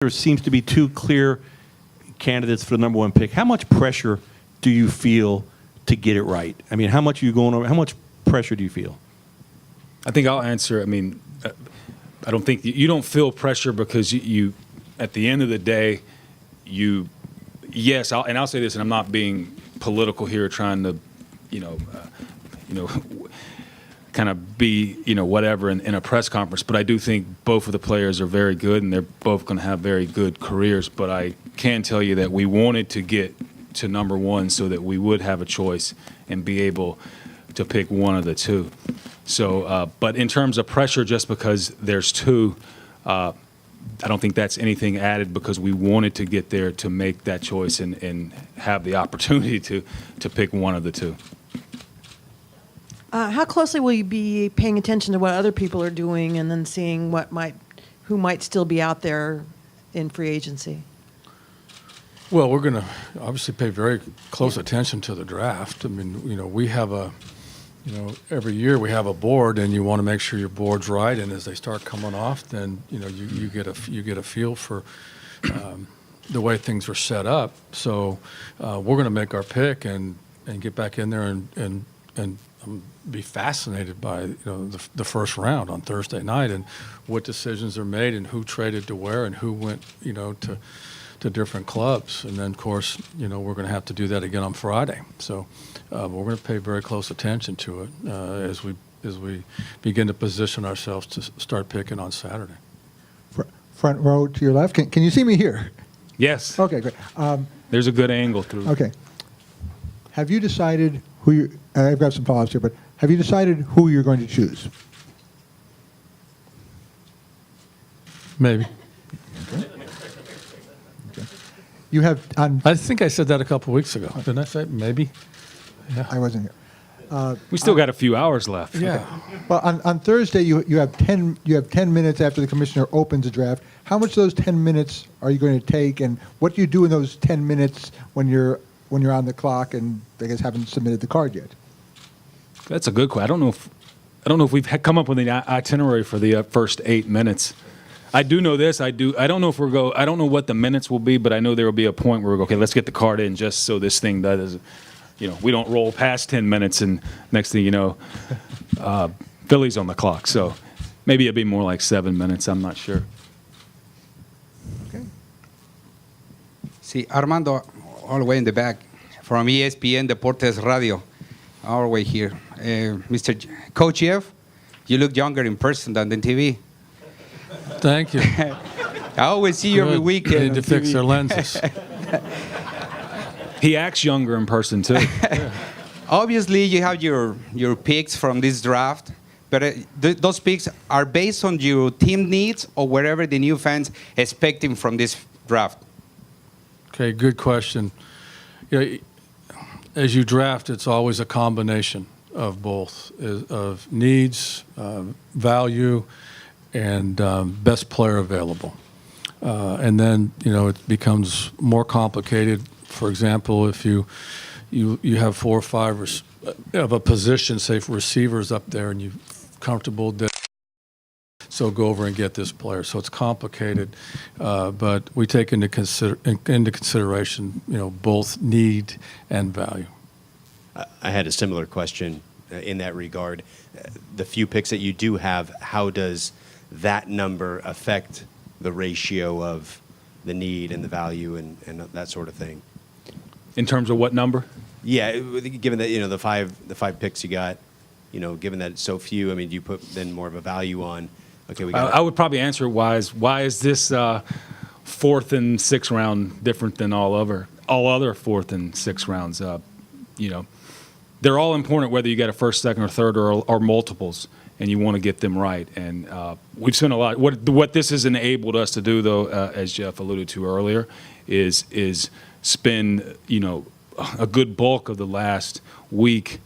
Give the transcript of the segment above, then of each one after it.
There seems to be two clear candidates for the number one pick. How much pressure do you feel to get it right? I mean, how much are you going over? How much pressure do you feel? I think I'll answer. I mean, I don't think you don't feel pressure because you at the end of the day, yes, I'll say this, and I'm not being political here, trying to, kind of be, whatever in a press conference. But I do think both of the players are very good, and they're both going to have very good careers. But I can tell you that we wanted to get to number one so that we would have a choice and be able to pick one of the two. So, but in terms of pressure, just because there's two, I don't think that's anything added because we wanted to get there to make that choice and have the opportunity to pick one of the two. How closely will you be paying attention to what other people are doing and then seeing who might still be out there in free agency? Well, we're going to obviously pay very close attention to the draft. I mean, we have every year we have a board, and you want to make sure your board's right. And as they start coming off, then you get a feel for the way things are set up. So we're going to make our pick and get back in there and be fascinated by the first round on Thursday night and what decisions are made and who traded to where and who went to different clubs. And then of course we're going to have to do that again on Friday. So we're going to pay very close attention to it as we begin to position ourselves to start picking on Saturday. Front row to your left. Can you see me here? Yes. Okay, great. There's a good angle through. Okay. Have you decided who you? I've got some follow-ups here, but have you decided who you're going to choose? Maybe. Okay. You have on. I think I said that a couple weeks ago. Didn't I say maybe? Yeah. I wasn't here. We still got a few hours left. Yeah. Well, on Thursday you have 10 minutes after the commissioner opens the draft. How much of those 10 minutes are you going to take, and what do you do in those 10 minutes when you're on the clock and I guess haven't submitted the card yet? That's a good question. I don't know if we've come up with an itinerary for the first 8 minutes. I do know this. I don't know if I don't know what the minutes will be, but I know there will be a point where we go, okay, let's get the card in just so this thing does. We don't roll past 10 minutes and next thing you know, Philly's on the clock. So maybe it'll be more like 7 minutes. I'm not sure. Okay. See, Armando, all the way in the back, from ESPN Deportes Radio, all the way here. Coach Jeff, you look younger in person than in TV. Thank you. I always see you every weekend. They need to fix their lenses. He acts younger in person too. Yeah. Obviously, you have your picks from this draft, but those picks are based on your team needs or whatever the new fans expecting from this draft. Okay, good question. As you draft, it's always a combination of both, of needs, value, and best player available. And then, it becomes more complicated. For example, if you have 4 or 5 of a position, say for receivers up there, and you're comfortable that, so go over and get this player. So it's complicated, but we take into consideration, both need and value. I had a similar question in that regard. The few picks that you do have, how does that number affect the ratio of the need and the value and that sort of thing? In terms of what number? Yeah, given that the five picks you got, given that it's so few, I mean, do you put then more of a value on? Okay, we got. I would probably answer why is this 4th and 6th round different than all other 4th and 6th rounds? They're all important whether you get a 1st, 2nd, or 3rd or multiples, and you want to get them right. And we've spent a lot. What this has enabled us to do, though, as Jeff alluded to earlier, is spend a good bulk of the last week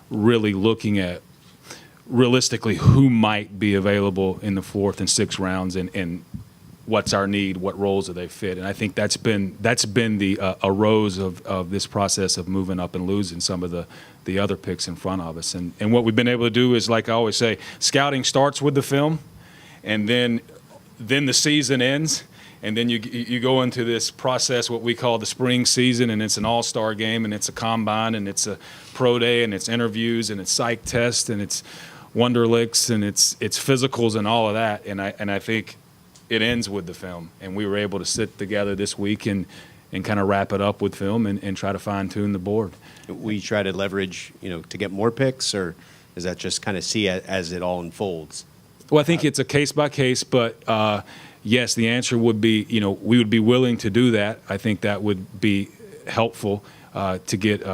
really looking at realistically who might be available in the 4th and 6th rounds and what's our need, what roles do they fit. And I think that's been the arose of this process of moving up and losing some of the other picks in front of us. And what we've been able to do is, like I always say, scouting starts with the film, and then the season ends, And then you go into this process, what we call the spring season, and it's an all-star game, and it's a combine, and it's a pro day, and it's interviews, and it's psych tests, and it's Wonderlicks, and it's physicals and all of that. And I think it ends with the film. And we were able to sit together this week and kind of wrap it up with film and try to fine-tune the board. We try to leverage, to get more picks, or is that just kind of see as it all unfolds? Well, I think it's a case by case, but yes, the answer would be, we would be willing to do that. I think that would be helpful to get,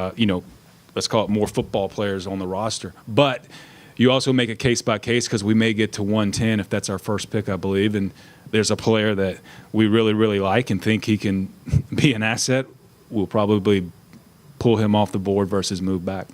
let's call it more football players on the roster. But you also make a case by case because we may get to 110 if that's our first pick, I believe, and there's a player that we really, really like and think he can be an asset. We'll probably pull him off the board versus move back.